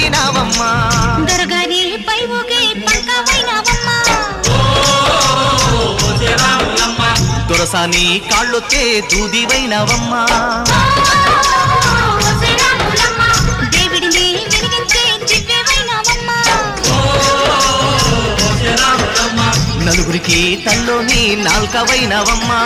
వెలిగినావమ్మా దొరగారి పై ఊగే పంకవైనావమ్మా దొరసాని కాళ్ళొత్తే దూదివైనావమ్మా దేవుడిని వెలిగించే దివ్యమైనావమ్మా నలుగురికి తల్లోని నాల్కవైనవమ్మా